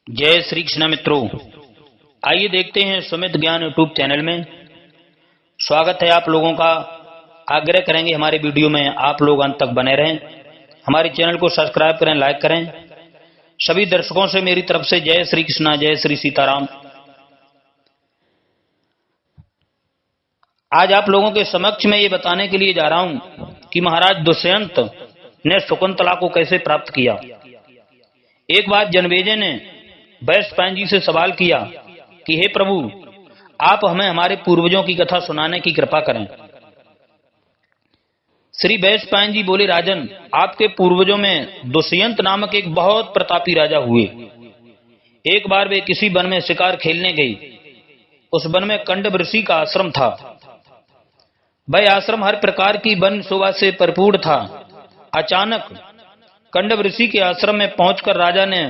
जय श्री कृष्ण मित्रों, आइए देखते हैं सुमित ज्ञान यूट्यूब चैनल में। स्वागत है आप लोगों का। आग्रह करेंगे हमारे वीडियो में आप लोग अंत तक बने रहें। हमारे चैनल को सब्सक्राइब करें, लाइक करें। सभी दर्शकों से मेरी तरफ से जय श्री कृष्ण, जय श्री सीताराम। आज आप लोगों के समक्ष में ये बताने के लिए जा रहा हूं कि महाराज दुष्यंत ने शकुंतला को कैसे प्राप्त किया। एक बार जनमेजय ने वैशंपायन जी से सवाल किया कि हे प्रभु, आप हमें हमारे पूर्वजों की कथा सुनाने की कृपा करें। श्री वैशंपायन जी बोले, राजन, आपके पूर्वजों में दुष्यंत नामक एक बहुत प्रतापी राजा हुए। एक बार वे किसी वन में शिकार खेलने गए। उस वन में कंडव ऋषि का आश्रम था। वह आश्रम हर प्रकार की वन शोभा से भरपूर था। अचानक कंडव ऋषि के आश्रम में पहुंचकर राजा ने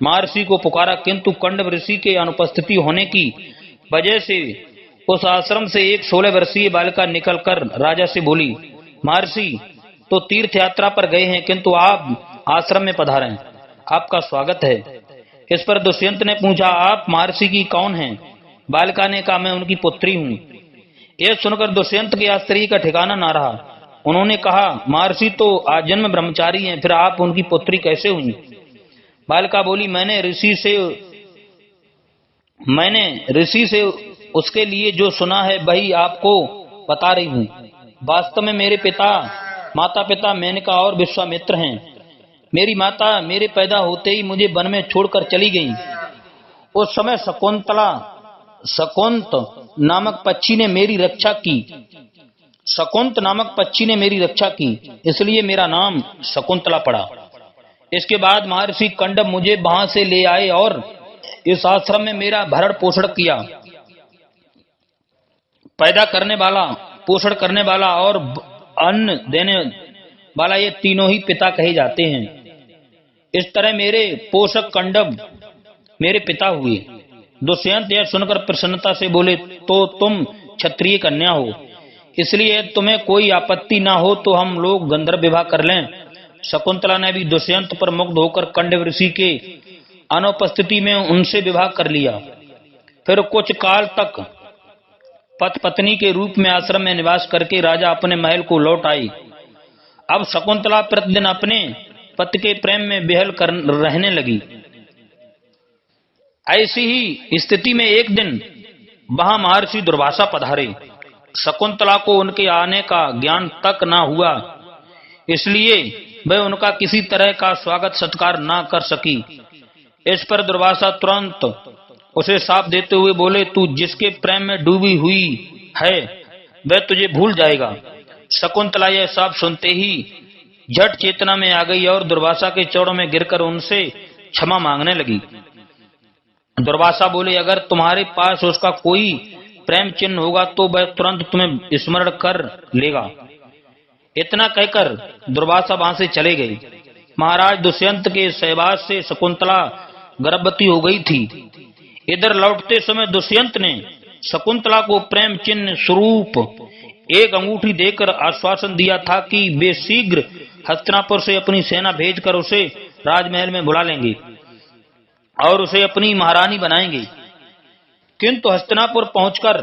महर्षि को पुकारा, किंतु कंडव ऋषि के अनुपस्थिति होने की वजह से उस आश्रम से एक 16 वर्षीय बालिका निकलकर राजा से बोली, महर्षि तो तीर्थ यात्रा पर गए हैं, किंतु आप आश्रम में पधारे, आपका स्वागत है। इस पर दुष्यंत ने पूछा, आप महर्षि की कौन हैं? बालिका ने कहा, मैं उनकी पुत्री हूँ। यह सुनकर दुष्यंत के आश्चर्य का ठिकाना न रहा। उन्होंने कहा, महर्षि तो आजन्म ब्रह्मचारी हैं, फिर आप उनकी पुत्री कैसे हुई? बालिका बोली, मैंने ऋषि से उसके लिए जो सुना है वही आपको बता रही हूँ। वास्तव में मेरे माता पिता मेनका और विश्वामित्र हैं। मेरी माता मेरे पैदा होते ही मुझे वन में छोड़कर चली गई। उस समय शकुंत नामक पक्षी ने मेरी रक्षा की, इसलिए मेरा नाम शकुंतला पड़ा। इसके बाद महर्षि कंडव मुझे वहां से ले आए और इस आश्रम में मेरा भरण पोषण किया। पैदा करने वाला, पोषण करने वाला और अन्न देने वाला, ये तीनों ही पिता कहे जाते हैं। इस तरह मेरे पोषक कंडव मेरे पिता हुए। दुष्यंत यह सुनकर प्रसन्नता से बोले, तो तुम क्षत्रिय कन्या हो, इसलिए तुम्हें कोई आपत्ति ना हो तो हम लोग गंधर्व विवाह कर लें। शकुंतला ने भी दुष्यंत पर मुग्ध होकर कंडव ऋषि के अनुपस्थिति में उनसे विवाह कर लिया। फिर कुछ काल तक पति पत्नी के रूप में आश्रम में निवास करके राजा अपने महल को लौट आई। अब शकुंतला प्रतिदिन अपने पति के प्रेम में विहल कर रहने लगी। ऐसी ही स्थिति में एक दिन वहां महर्षि दुर्वासा पधारे। शकुंतला को उनके आने का ज्ञान तक न हुआ, इसलिए वह उनका किसी तरह का स्वागत सत्कार न कर सकी। इस पर दुर्वासा तुरंत उसे शाप देते हुए बोले, तू जिसके प्रेम में डूबी हुई है वह तुझे भूल जाएगा। शकुंतला यह शाप सुनते ही झट चेतना में आ गई और दुर्वासा के चरणों में गिरकर उनसे क्षमा मांगने लगी। दुर्वासा बोले, अगर तुम्हारे पास उसका कोई प्रेम चिन्ह होगा तो वह तुरंत तुम्हें स्मरण कर लेगा। इतना कहकर दुर्वासा वहां से चले गए। महाराज दुष्यंत के सहवास से शकुंतला गर्भवती हो गई थी। इधर लौटते समय दुष्यंत ने शकुंतला को प्रेम चिन्ह स्वरूप एक अंगूठी देकर आश्वासन दिया था कि वे शीघ्र हस्तिनापुर से अपनी सेना भेजकर उसे राजमहल में बुला लेंगे और उसे अपनी महारानी बनाएंगे। किंतु हस्तिनापुर पहुंचकर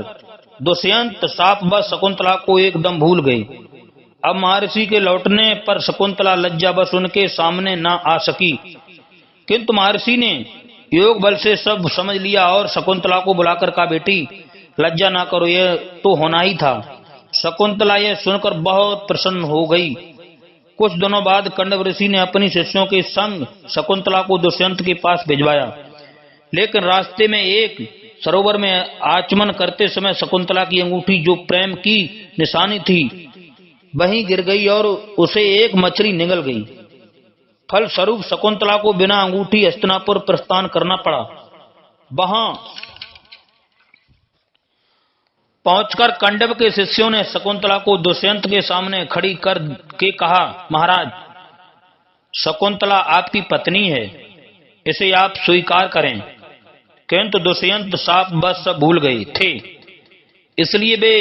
दुष्यंत शापवश शकुंतला को एकदम भूल गए। अब महर्षि के लौटने पर शकुंतला लज्जावश उनके सामने न आ सकी, किंतु महर्षि ने योग बल से सब समझ लिया और शकुंतला को बुलाकर कहा, बेटी लज्जा ना करो, यह तो होना ही था। शकुंतला यह सुनकर बहुत प्रसन्न हो गई। कुछ दिनों बाद कंडव ऋषि ने अपनी शिष्यों के संग शकुंतला को दुष्यंत के पास भिजवाया, लेकिन रास्ते में एक सरोवर में आचमन करते समय शकुंतला की अंगूठी, जो प्रेम की निशानी थी, वहीं गिर गई और उसे एक मछली निगल गई। फल स्वरूप शकुंतला को बिना अंगूठी हस्तिनापुर प्रस्थान करना पड़ा। वहां पहुंचकर कंडव के शिष्यों ने शकुंतला को दुष्यंत के सामने खड़ी कर के कहा, महाराज, शकुंतला आपकी पत्नी है, इसे आप स्वीकार करें। किंतु दुष्यंत शाप बस सब भूल गए थे, इसलिए वे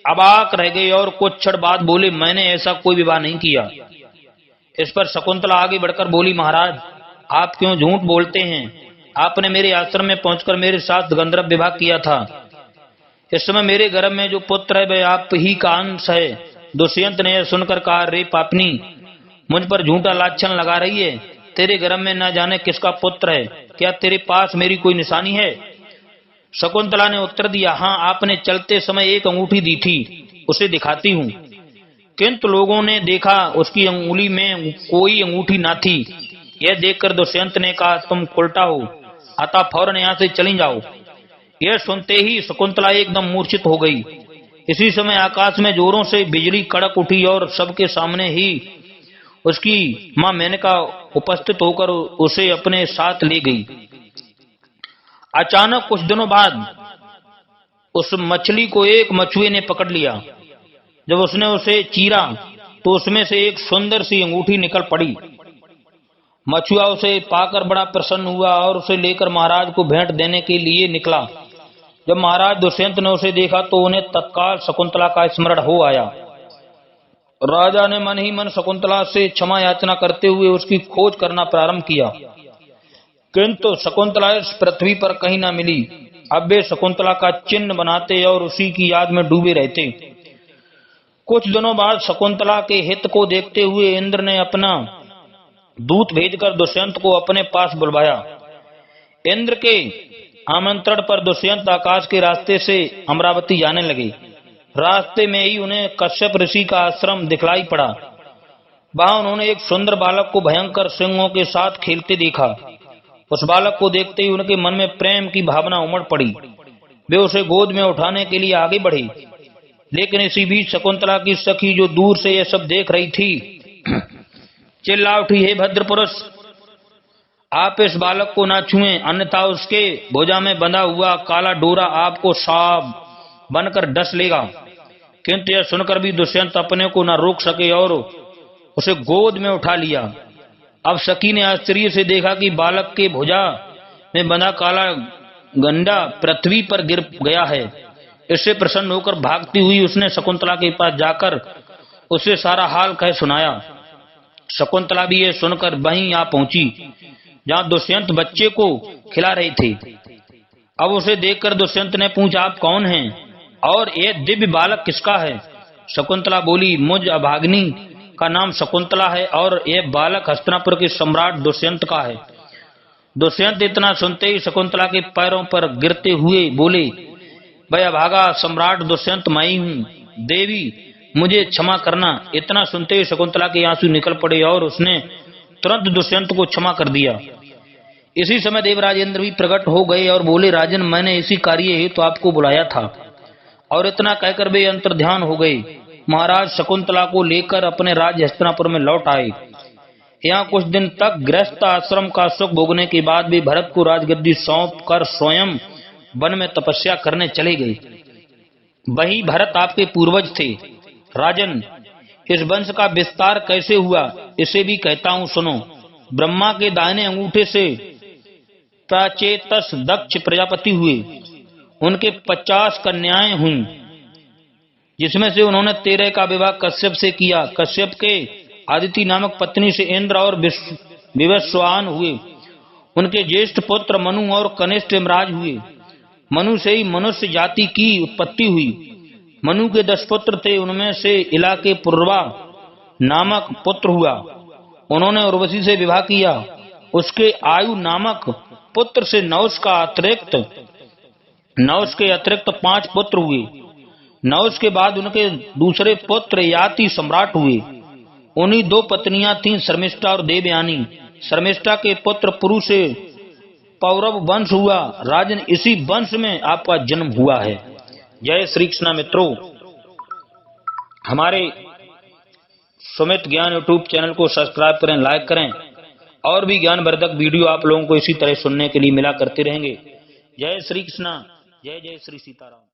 अबाक रह गए और कुछ क्षण बाद बोले, मैंने ऐसा कोई विवाह नहीं किया। इस पर शकुंतला आगे बढ़कर बोली, महाराज, आप क्यों झूठ बोलते हैं? आपने मेरे आश्रम में पहुंचकर मेरे साथ गंधर्व विवाह किया था। इस समय मेरे गर्भ में जो पुत्र है वह आप ही का अंश है। दुष्यंत ने यह सुनकर कहा, रे पापनी, मुझ पर झूठा लाछन लगा रही है। तेरे गर्भ में न जाने किसका पुत्र है। क्या तेरे पास मेरी कोई निशानी है? शकुंतला ने उत्तर दिया, हाँ, आपने चलते समय एक अंगूठी दी थी, उसे दिखाती हूँ। किंतु लोगों ने देखा उसकी अंगुली में कोई अंगूठी न थी। यह देखकर दुष्यंत ने कहा, तुम उल्टा हो, अतः फौरन यहाँ से चली जाओ। यह सुनते ही शकुंतला एकदम मूर्छित हो गई। इसी समय आकाश में जोरों से बिजली कड़क उठी और सबके सामने ही उसकी मां मेनका उपस्थित होकर उसे अपने साथ ले गई। अचानक कुछ दिनों बाद उस मछली को एक मछुए ने पकड़ लिया। जब उसने उसे चीरा तो उसमें से एक सुंदर सी अंगूठी निकल पड़ी। मछुआ उसे पाकर बड़ा प्रसन्न हुआ और उसे लेकर महाराज को भेंट देने के लिए निकला। जब महाराज दुष्यंत ने उसे देखा तो उन्हें तत्काल शकुंतला का स्मरण हो आया। राजा ने मन ही मन शकुंतला से क्षमा याचना करते हुए उसकी खोज करना प्रारंभ किया, किंतु शकुंतला इस पृथ्वी पर कहीं न मिली। अब वे शकुंतला का चिन्ह बनाते और उसी की याद में डूबे रहते। कुछ दिनों बाद शकुंतला के हित को देखते हुए इंद्र ने अपना दूत भेजकर दुष्यंत को अपने पास बुलवाया। इंद्र के आमंत्रण पर दुष्यंत आकाश के रास्ते से अमरावती जाने लगे। रास्ते में ही उन्हें कश्यप ऋषि का आश्रम दिखलाई पड़ा। वहां उन्होंने एक सुंदर बालक को भयंकर सिंहों के साथ खेलते देखा। उस बालक को देखते ही उनके मन में प्रेम की भावना उमड़ पड़ी। वे उसे गोद में उठाने के लिए आगे बढ़े, लेकिन इसी बीच शकुंतला की सखी जो दूर से यह सब देख रही थी चिल्ला उठी, हे भद्र पुरुष, आप इस बालक को ना छुएं, अन्यथा उसके भुजा में बंधा हुआ काला डोरा आपको सांप बनकर डस लेगा। किंतु यह सुनकर भी दुष्यंत अपने को न रोक सके और उसे गोद में उठा लिया। अब सखी ने आश्चर्य से देखा कि बालक के भुजा में बंधा काला गंडा पृथ्वी पर गिर गया है। इससे प्रसन्न होकर भागती हुई उसने शकुंतला के पास जाकर उसे सारा हाल कह सुनाया। शकुंतला भी यह सुनकर वहीं आ पहुंची जहां दुष्यंत बच्चे को खिला रहे थे। अब उसे देखकर दुष्यंत ने पूछा, आप कौन हैं और यह दिव्य बालक किसका है? शकुंतला बोली, मुझ अभागिनी का नाम शकुंतला है और यह बालक हस्तिनापुर के सम्राट दुष्यंत का है। दुष्यंत इतना सुनते ही शकुंतला के पैरों पर गिरते हुए बोले, भाई अभागा सम्राट दुष्यंत मैं ही हूँ, देवी मुझे क्षमा करना। इतना सुनते ही शकुंतला के आंसू निकल पड़े और उसने तुरंत दुष्यंत को क्षमा कर दिया। इसी समय देवराज इंद्र भी प्रकट हो गए और बोले, राजन, मैंने इसी कार्य हेतु आपको बुलाया था। और इतना कहकर वे अंतर्ध्यान हो गए। महाराज शकुंतला को लेकर अपने राज्य हस्तिनापुर में लौट आए। यहाँ कुछ दिन तक गृहस्थ आश्रम का सुख भोगने के बाद वे भरत को राजगद्दी सौंप कर स्वयं वन में तपस्या करने चले गए। वही भरत आपके पूर्वज थे। राजन, इस वंश का विस्तार कैसे हुआ इसे भी कहता हूँ, सुनो। ब्रह्मा के दाहिने अंगूठे से प्राचेतस दक्ष प्रजापति हुए। उनके 50 कन्याएं हुई, जिसमें से उन्होंने 13 का विवाह कश्यप से किया। कश्यप के आदिति नामक पत्नी से इंद्र और विवस्वान हुए। उनके ज्येष्ठ पुत्र मनु और कनिष्ठ यमराज हुए। मनु से ही मनुष्य जाति की उत्पत्ति हुई। मनु के 10 पुत्र थे, उनमें से इला के पूर्वा नामक पुत्र हुआ। उन्होंने उर्वशी से विवाह किया। उसके आयु नामक पुत्र से नौश के अतिरिक्त 5 पुत्र हुए। नौश के बाद उनके दूसरे पुत्र याति सम्राट हुए। उन्हीं 2 पत्नियां थीं, शर्मिष्ठा और देवयानी। शर्मिष्ठा के पुत्र पुरु से पौरव वंश हुआ। राजन, इसी वंश में आपका जन्म हुआ है। जय श्री कृष्ण। मित्रों, हमारे सुमित ज्ञान यूट्यूब चैनल को सब्सक्राइब करें, लाइक करें और भी ज्ञानवर्धक वीडियो आप लोगों को इसी तरह सुनने के लिए मिला करते रहेंगे। जय श्री कृष्ण। जय जय श्री सीताराम।